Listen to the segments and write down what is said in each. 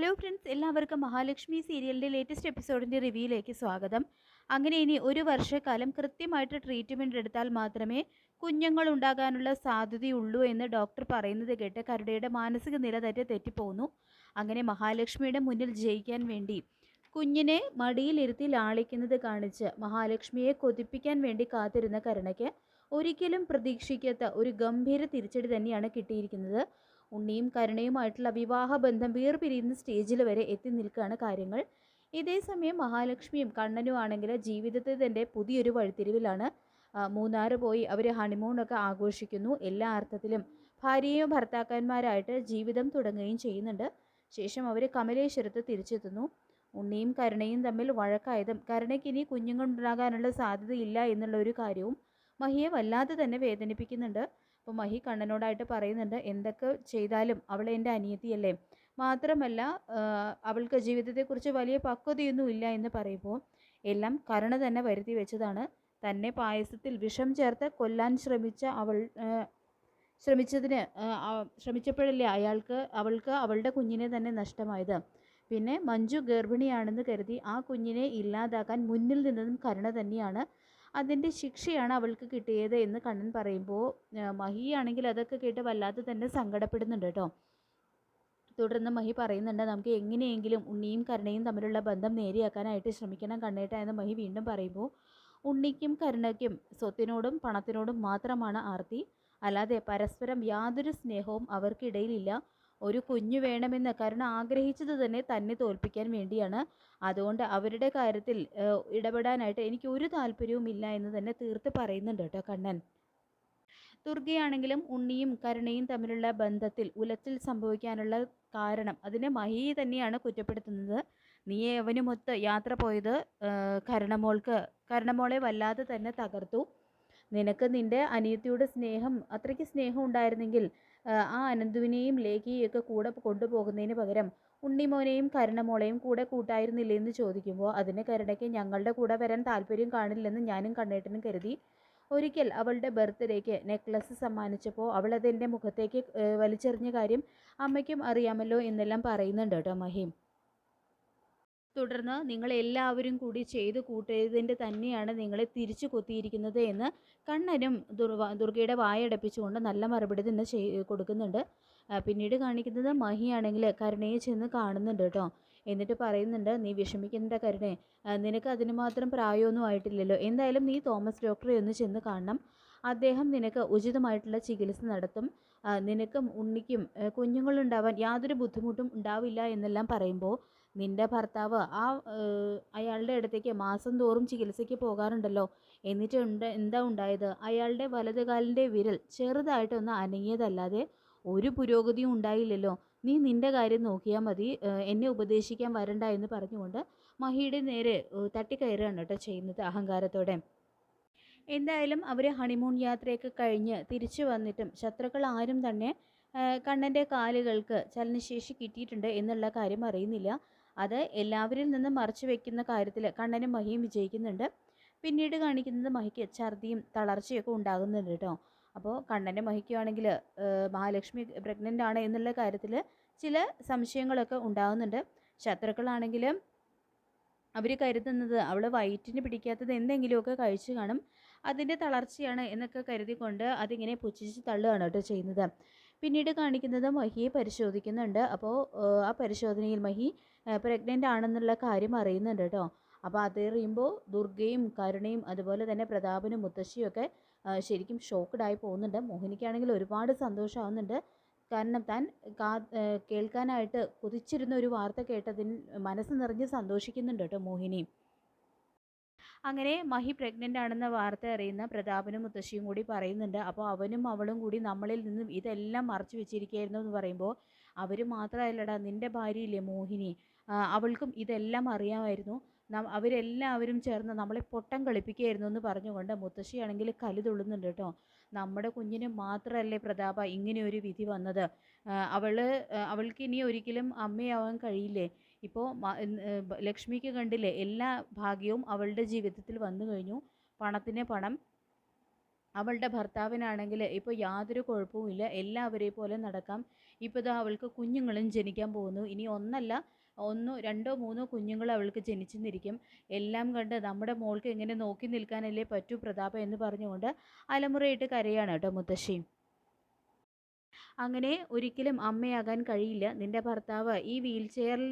Hello friends, എല്ലാവർക്കും മഹാലക്ഷ്മി സീരിയലിൻ്റെ latest എപ്പിസോഡിൻ്റെ റിവ്യൂയിലേക്ക് സ്വാഗതം. അങ്ങനെ ഇനി ഒരു വർഷക്കാലം കൃത്യമായിട്ട് ട്രീറ്റ്മെൻറ്റ് എടുത്താൽ മാത്രമേ കുഞ്ഞുങ്ങൾ ഉണ്ടാകാനുള്ള സാധ്യതയുള്ളൂ എന്ന് ഡോക്ടർ പറയുന്നത് കേട്ട് കരുണയുടെ മാനസിക നില തെറ്റിപ്പോകുന്നു. അങ്ങനെ മഹാലക്ഷ്മിയുടെ മുന്നിൽ ജയിക്കാൻ വേണ്ടി കുഞ്ഞിനെ മടിയിലിരുത്തി ലാളിക്കുന്നത് കാണിച്ച് മഹാലക്ഷ്മിയെ കൊതിപ്പിക്കാൻ വേണ്ടി കാത്തിരുന്ന കരുണയ്ക്ക് ഒരിക്കലും പ്രതീക്ഷിക്കാത്ത ഒരു ഗംഭീര തിരിച്ചടി തന്നെയാണ് കിട്ടിയിരിക്കുന്നത്. ഉണ്ണിയും കരുണയുമായിട്ടുള്ള വിവാഹബന്ധം വേർപിരിയുന്ന സ്റ്റേജിൽ വരെ എത്തി നിൽക്കുകയാണ് കാര്യങ്ങൾ. ഇതേസമയം മഹാലക്ഷ്മിയും കണ്ണനും ആണെങ്കിൽ ജീവിതത്തിൽ തന്നെ പുതിയൊരു വഴിത്തിരിവിലാണ്. മൂന്നാറ് പോയി അവർ ഹണിമൂണൊക്കെ ആഘോഷിക്കുന്നു. എല്ലാ അർത്ഥത്തിലും ഭാര്യയും ഭർത്താക്കന്മാരായിട്ട് ജീവിതം തുടങ്ങുകയും ചെയ്യുന്നുണ്ട്. ശേഷം അവർ കമലേശ്വരത്ത് തിരിച്ചെത്തുന്നു. ഉണ്ണിയും കരുണയും തമ്മിൽ വഴക്കായതും കരുണയ്ക്ക് ഇനി കുഞ്ഞുങ്ങളുണ്ടാകാനുള്ള സാധ്യതയില്ല എന്നുള്ള ഒരു കാര്യവും മഹിയെ വല്ലാതെ തന്നെ വേദനിപ്പിക്കുന്നുണ്ട്. അപ്പോൾ മഹി കണ്ണനോടായിട്ട് പറയുന്നുണ്ട്, എന്തൊക്കെ ചെയ്താലും അവൾ എൻ്റെ അനിയത്തിയല്ലേ, മാത്രമല്ല അവൾക്ക് ജീവിതത്തെക്കുറിച്ച് വലിയ പക്വതയൊന്നും ഇല്ല എന്ന് പറയുമ്പോൾ എല്ലാം കരുണ തന്നെ വരുത്തി വെച്ചതാണ്. തന്നെ പായസത്തിൽ വിഷം ചേർത്ത് കൊല്ലാൻ ശ്രമിച്ചപ്പോഴല്ലേ അവൾക്ക് അവളുടെ കുഞ്ഞിനെ തന്നെ നഷ്ടമായത്. പിന്നെ മഞ്ജു ഗർഭിണിയാണെന്ന് കരുതി ആ കുഞ്ഞിനെ ഇല്ലാതാക്കാൻ മുന്നിൽ നിന്നതും കരുണ തന്നെയാണ്. അതിൻ്റെ ശിക്ഷയാണ് അവൾക്ക് കിട്ടിയത് എന്ന് കണ്ണൻ പറയുമ്പോൾ മഹിയാണെങ്കിൽ അതൊക്കെ കേട്ട് വല്ലാതെ തന്നെ സങ്കടപ്പെടുന്നുണ്ട് കേട്ടോ. തുടർന്ന് മഹി പറയുന്നുണ്ട്, നമുക്ക് എങ്ങനെയെങ്കിലും ഉണ്ണിയും കരുണയും തമ്മിലുള്ള ബന്ധം നേരെയാക്കാനായിട്ട് ശ്രമിക്കണം കണ്ണേട്ട എന്ന് മഹി വീണ്ടും പറയുമ്പോൾ ഉണ്ണിക്കും കരുണയ്ക്കും സ്വത്തിനോടും പണത്തിനോടും മാത്രമാണ് ആർത്തി, അല്ലാതെ പരസ്പരം യാതൊരു സ്നേഹവും അവർക്കിടയിലില്ല. ഒരു കുഞ്ഞു വേണമെന്ന് കരുണ ആഗ്രഹിച്ചത് തന്നെ തോൽപ്പിക്കാൻ വേണ്ടിയാണ്. അതുകൊണ്ട് അവരുടെ കാര്യത്തിൽ ഇടപെടാനായിട്ട് എനിക്ക് ഒരു താല്പര്യവും ഇല്ല എന്ന് തന്നെ തീർത്ത് പറയുന്നുണ്ട് കേട്ടോ കണ്ണൻ. ദുർഗയാണെങ്കിലും ഉണ്ണിയും കരുണയും തമ്മിലുള്ള ബന്ധത്തിൽ ഉലച്ചിൽ സംഭവിക്കാനുള്ള കാരണം അതിനെ മഹി തന്നെയാണ് കുറ്റപ്പെടുത്തുന്നത്. നീ അവനുമൊത്ത് യാത്ര പോയത് കരുണമോളെ വല്ലാതെ തന്നെ തകർത്തു. നിനക്ക് നിൻ്റെ അനിയത്തിയുടെ അത്രയ്ക്ക് സ്നേഹം ഉണ്ടായിരുന്നെങ്കിൽ ആ അനന്തുവിനെയും ലേഖയെയൊക്കെ കൂടെ കൊണ്ടുപോകുന്നതിന് പകരം ഉണ്ണിമോനെയും കരുണമോളെയും കൂടെ കൂട്ടായിരുന്നില്ലേ എന്ന് ചോദിക്കുമ്പോൾ അതിന് കരുണയ്ക്ക് ഞങ്ങളുടെ കൂടെ വരാൻ താല്പര്യം കാണില്ലെന്ന് ഞാനും കണ്ണേട്ടനും കരുതി. ഒരിക്കൽ അവളുടെ ബർത്ത്ഡേക്ക് നെക്ലസ് സമ്മാനിച്ചപ്പോൾ അവൾ അതെൻ്റെ മുഖത്തേക്ക് വലിച്ചെറിഞ്ഞ കാര്യം അമ്മയ്ക്കും അറിയാമല്ലോ എന്നെല്ലാം പറയുന്നുണ്ട് കേട്ടോ മഹിം. തുടർന്ന് നിങ്ങളെല്ലാവരും കൂടി ചെയ്തു കൂട്ടിയതിൻ്റെ തന്നെയാണ് നിങ്ങളെ തിരിച്ചു കൊത്തിയിരിക്കുന്നത് എന്ന് കണ്ണനും ദുർഗയുടെ വായടപ്പിച്ചുകൊണ്ട് നല്ല മറുപടി തന്നെ കൊടുക്കുന്നുണ്ട്. പിന്നീട് കാണിക്കുന്നത് മഹിയാണെങ്കിൽ കരുണയെ ചെന്ന് കാണുന്നുണ്ട് കേട്ടോ. എന്നിട്ട് പറയുന്നുണ്ട്, നീ വിഷമിക്കേണ്ട കരുണേ, നിനക്ക് അതിന് മാത്രം പ്രായമൊന്നും ആയിട്ടില്ലല്ലോ, എന്തായാലും നീ തോമസ് ഡോക്ടറെ ഒന്ന് ചെന്ന് കാണണം. അദ്ദേഹം നിനക്ക് ഉചിതമായിട്ടുള്ള ചികിത്സ നടത്തും. നിനക്കും ഉണ്ണിക്കും കുഞ്ഞുങ്ങളുണ്ടാവാൻ യാതൊരു ബുദ്ധിമുട്ടും ഉണ്ടാവില്ല എന്നെല്ലാം പറയുമ്പോൾ നിൻ്റെ ഭർത്താവ് അയാളുടെ അടുത്തേക്ക് മാസം തോറും ചികിത്സയ്ക്ക് പോകാറുണ്ടല്ലോ, എന്നിട്ട് എന്താ ഉണ്ടായത്? അയാളുടെ വലതുകാലിൻ്റെ വിരൽ ചെറുതായിട്ടൊന്ന് അനങ്ങിയതല്ലാതെ ഒരു പുരോഗതിയും ഉണ്ടായില്ലല്ലോ. നീ നിൻ്റെ കാര്യം നോക്കിയാൽ മതി, എന്നെ ഉപദേശിക്കാൻ വരണ്ട എന്ന് പറഞ്ഞുകൊണ്ട് മഹിയുടെ നേരെ തട്ടിക്കയറുകയാണ് കേട്ടോ ചെയ്യുന്നത് അഹങ്കാരത്തോടെ. എന്തായാലും അവർ ഹണിമൂൺ യാത്രയൊക്കെ കഴിഞ്ഞ് തിരിച്ചു വന്നിട്ടും ശത്രുക്കൾ ആരും തന്നെ കണ്ണൻ്റെ കാലുകൾക്ക് ചലനശേഷി കിട്ടിയിട്ടുണ്ട് എന്നുള്ള കാര്യം അറിയുന്നില്ല. അത് എല്ലാവരിൽ നിന്നും മറച്ചു വയ്ക്കുന്ന കാര്യത്തിൽ കണ്ണനും മഹിയും വിജയിക്കുന്നുണ്ട്. പിന്നീട് കാണിക്കുന്നത് മഹിക്ക് ഛർദിയും തളർച്ചയൊക്കെ ഉണ്ടാകുന്നുണ്ട് കേട്ടോ. അപ്പോൾ കണ്ണൻ്റെ മഹിക്കുവാണെങ്കിൽ മഹാലക്ഷ്മി പ്രഗ്നൻ്റ് ആണ് എന്നുള്ള കാര്യത്തിൽ ചില സംശയങ്ങളൊക്കെ ഉണ്ടാകുന്നുണ്ട്. ശത്രുക്കളാണെങ്കിൽ അവർ കരുതുന്നത് അവൾ വയറ്റിന് പിടിക്കാത്തത് എന്തെങ്കിലുമൊക്കെ കഴിച്ചു കാണും, അതിൻ്റെ തളർച്ചയാണ് എന്നൊക്കെ കരുതിക്കൊണ്ട് അതിങ്ങനെ പുച്ഛിച്ച് തള്ളുകയാണ് കേട്ടോ ചെയ്യുന്നത്. പിന്നീട് കാണിക്കുന്നത് മഹിയെ പരിശോധിക്കുന്നുണ്ട്. അപ്പോൾ ആ പരിശോധനയിൽ മഹി പ്രഗ്നൻ്റ് ആണെന്നുള്ള കാര്യം അറിയുന്നുണ്ട് കേട്ടോ. അപ്പോൾ അതറിയുമ്പോൾ ദുർഗയും കരുണയും അതുപോലെ തന്നെ പ്രതാപനും മുത്തശ്ശിയും ഒക്കെ ശരിക്കും ഷോക്ക്ഡായി പോകുന്നുണ്ട്. മോഹിനിക്കാണെങ്കിൽ ഒരുപാട് സന്തോഷമാവുന്നുണ്ട്. കാരണം താൻ കേൾക്കാനായിട്ട് കൊതിച്ചിരുന്ന ഒരു വാർത്ത കേട്ടതിൽ മനസ്സ് നിറഞ്ഞ് സന്തോഷിക്കുന്നുണ്ട് കേട്ടോ മോഹിനി. അങ്ങനെ മഹി പ്രഗ്നൻ്റ് ആണെന്ന വാർത്ത അറിയുന്ന പ്രതാപനും മുത്തശ്ശിയും കൂടി പറയുന്നുണ്ട്. അപ്പോൾ അവനും അവളും കൂടി നമ്മളിൽ നിന്നും ഇതെല്ലാം മറച്ചു വെച്ചിരിക്കുകയായിരുന്നു എന്ന് പറയുമ്പോൾ അവർ മാത്രമല്ലടാ, നിൻ്റെ ഭാര്യയില്ലേ മോഹിനി, അവൾക്കും ഇതെല്ലാം അറിയാമായിരുന്നു, അവരെല്ലാവരും ചേർന്ന് നമ്മളെ പൊട്ടം കളിപ്പിക്കുകയായിരുന്നു എന്ന് പറഞ്ഞുകൊണ്ട് മുത്തശ്ശിയാണെങ്കിൽ കലി തുള്ളുന്നുണ്ട് കേട്ടോ. നമ്മുടെ കുഞ്ഞിന് മാത്രമല്ലേ പ്രതാപ ഇങ്ങനെ ഒരു വിധി വന്നത്, അവൾക്ക് ഇനി ഒരിക്കലും അമ്മയാവാൻ കഴിയില്ലേ. ഇപ്പോൾ ലക്ഷ്മിക്ക് കണ്ടില്ലേ, എല്ലാ ഭാഗ്യവും അവളുടെ ജീവിതത്തിൽ വന്നു കഴിഞ്ഞു. പണത്തിന് പണം, അവളുടെ ഭർത്താവിനാണെങ്കിൽ ഇപ്പോൾ യാതൊരു കുഴപ്പവുമില്ല, എല്ലാവരെയും പോലെ നടക്കാം. ഇപ്പോൾ ഇതാ അവൾക്ക് കുഞ്ഞുങ്ങളും ജനിക്കാൻ പോകുന്നു. ഇനി ഒന്നല്ല, ഒന്നോ രണ്ടോ മൂന്നോ കുഞ്ഞുങ്ങൾ അവൾക്ക് ജനിച്ചെന്നിരിക്കും. എല്ലാം കണ്ട് നമ്മുടെ മോൾക്ക് എങ്ങനെ നോക്കി നിൽക്കാനല്ലേ പറ്റൂ പ്രതാപ എന്ന് പറഞ്ഞുകൊണ്ട് അലമുറയിട്ട് കരയാണ് കേട്ടോ മുത്തശ്ശി. അങ്ങനെ ഒരിക്കലും അമ്മയാകാൻ കഴിയില്ല, നിന്റെ ഭർത്താവ് ഈ വീൽ ചെയറിൽ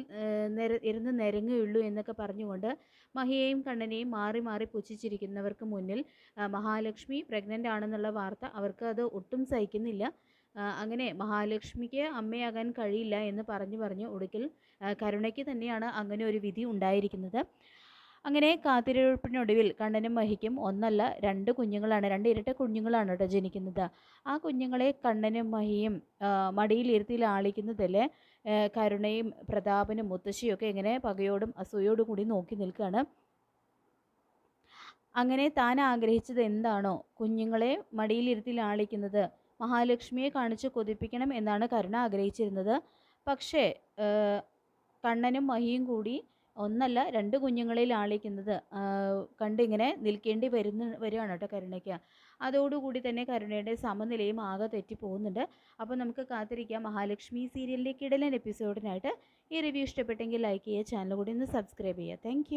ഇരുന്ന് നിരങ്ങുകയുള്ളൂ എന്നൊക്കെ പറഞ്ഞുകൊണ്ട് മഹിയെയും കണ്ണനെയും മാറി മാറി പുച്ഛിച്ചിരിക്കുന്നവർക്ക് മുന്നിൽ മഹാലക്ഷ്മി പ്രഗ്നൻ്റ് ആണെന്നുള്ള വാർത്ത അവർക്ക് അത് ഒട്ടും സഹിക്കുന്നില്ല. അങ്ങനെ മഹാലക്ഷ്മിക്ക് അമ്മയാകാൻ കഴിയില്ല എന്ന് പറഞ്ഞു പറഞ്ഞു ഒടുക്കിൽ കരുണയ്ക്ക് തന്നെയാണ് അങ്ങനെ ഒരു വിധി ഉണ്ടായിരിക്കുന്നത്. അങ്ങനെ കാത്തിരിപ്പിനൊടുവിൽ കണ്ണനും മഹിക്കും ഒന്നല്ല രണ്ട് കുഞ്ഞുങ്ങളാണ്, രണ്ട് ഇരട്ട കുഞ്ഞുങ്ങളാണ് കേട്ടോ ജനിക്കുന്നത്. ആ കുഞ്ഞുങ്ങളെ കണ്ണനും മഹിയും മടിയിലിരുത്തി ലാളിക്കുന്നതല്ലേ കരുണയും പ്രതാപനും മുത്തശ്ശിയും ഒക്കെ ഇങ്ങനെ പകയോടും അസൂയോടും കൂടി നോക്കി നിൽക്കുകയാണ്. അങ്ങനെ താൻ ആഗ്രഹിച്ചത് എന്താണോ, കുഞ്ഞുങ്ങളെ മടിയിലിരുത്തി ലാളിക്കുന്നത്, മഹാലക്ഷ്മിയെ കാണിച്ച് കൊതിപ്പിക്കണം എന്നാണ് കരുണ ആഗ്രഹിച്ചിരുന്നത്. പക്ഷേ കണ്ണനും മഹിയും കൂടി ഒന്നല്ല രണ്ട് കുഞ്ഞുങ്ങളെ ലാളിക്കുന്നത് കണ്ടിങ്ങനെ നിൽക്കേണ്ടി വരികയാണ് കേട്ടോ കരുണയ്ക്ക്. അതോടുകൂടി തന്നെ കരുണയുടെ സമനിലയും ആകെ തെറ്റിപ്പോകുന്നുണ്ട്. അപ്പോൾ നമുക്ക് കാത്തിരിക്കാം മഹാലക്ഷ്മി സീരിയലിൻ്റെ കിടിലൻ എപ്പിസോഡിനായിട്ട്. ഈ റിവ്യൂ ഇഷ്ടപ്പെട്ടെങ്കിൽ ലൈക്ക് ചെയ്യുക, ചാനൽ കൂടി ഒന്ന് സബ്സ്ക്രൈബ് ചെയ്യുക. താങ്ക്